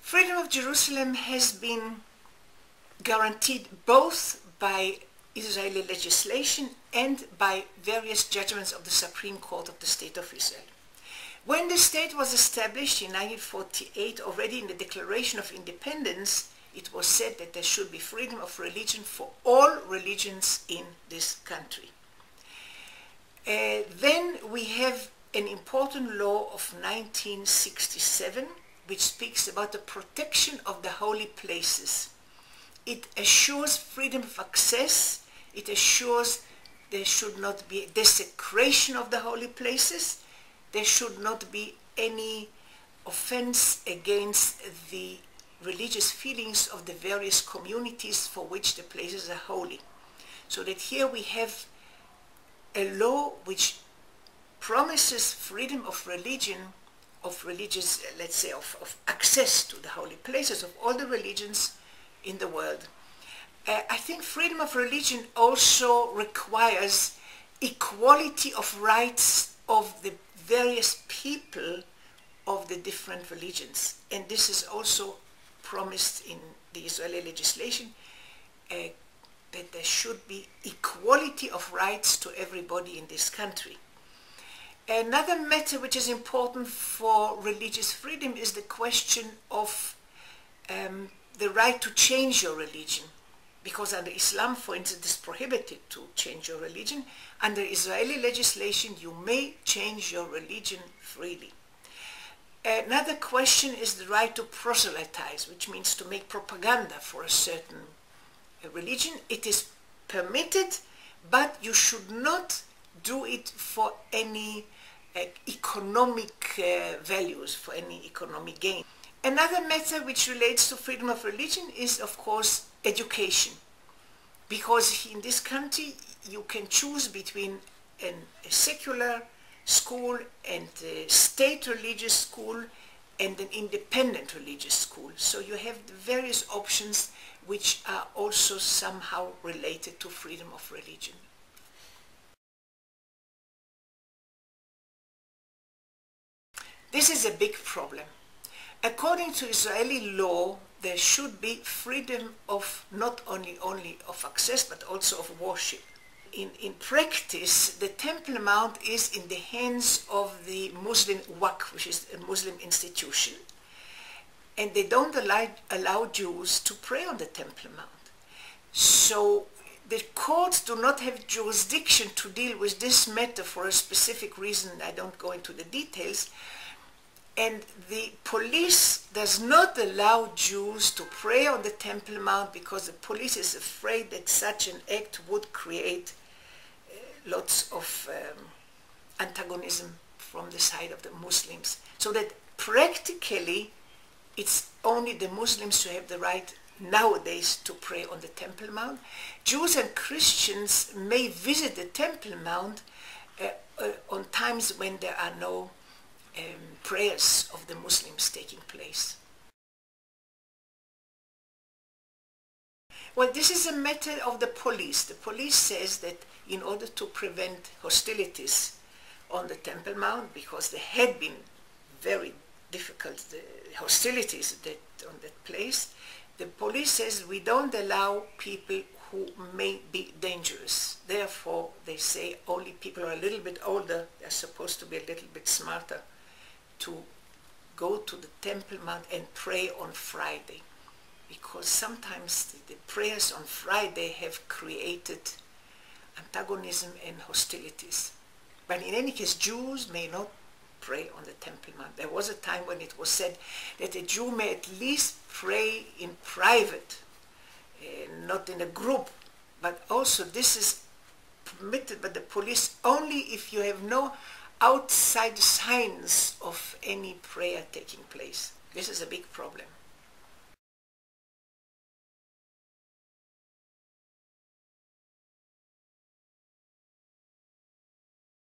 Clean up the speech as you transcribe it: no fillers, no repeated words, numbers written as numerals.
Freedom of Jerusalem has been guaranteed both by Israeli legislation and by various judgments of the Supreme Court of the State of Israel. When the state was established in 1948, already in the Declaration of Independence, it was said that there should be freedom of religion for all religions in this country. Then we have an important law of 1967, which speaks about the protection of the holy places. It assures freedom of access. It assures there should not be a desecration of the holy places. There should not be any offense against the religious feelings of the various communities for which the places are holy. So that here we have a law which promises freedom of religion, of religious, let's say, of access to the holy places of all the religions in the world. I think freedom of religion also requires equality of rights of the various people of the different religions. And this is also promised in the Israeli legislation, that there should be equality of rights to everybody in this country. Another matter which is important for religious freedom is the question of the right to change your religion. Because under Islam, for instance, it is prohibited to change your religion. Under Israeli legislation, you may change your religion freely. Another question is the right to proselytize, which means to make propaganda for a certain religion. It is permitted, but you should not do it for any economic values, for any economic gain. Another matter which relates to freedom of religion is, of course, education. Because in this country, you can choose between a secular school and a state religious school and an independent religious school. So you have the various options which are also somehow related to freedom of religion. This is a big problem. According to Israeli law, there should be freedom of not only of access, but also of worship. In practice, the Temple Mount is in the hands of the Muslim Waqf, which is a Muslim institution, and they don't allow Jews to pray on the Temple Mount. So the courts do not have jurisdiction to deal with this matter for a specific reason. I don't go into the details. And the police does not allow Jews to pray on the Temple Mount because the police is afraid that such an act would create lots of antagonism from the side of the Muslims. So that practically it's only the Muslims who have the right nowadays to pray on the Temple Mount. Jews and Christians may visit the Temple Mount on times when there are no prayers of the Muslims taking place. Well, this is a matter of the police. The police says that in order to prevent hostilities on the Temple Mount, because there had been very difficult hostilities on that place, the police says we don't allow people who may be dangerous. Therefore, they say only people who are a little bit older, they're supposed to be a little bit smarter, to go to the Temple Mount and pray on Friday, because sometimes the prayers on Friday have created antagonism and hostilities. But in any case, Jews may not pray on the Temple Mount. There was a time when it was said that a Jew may at least pray in private, not in a group, but also this is permitted by the police only if you have no outside signs of any prayer taking place. This is a big problem.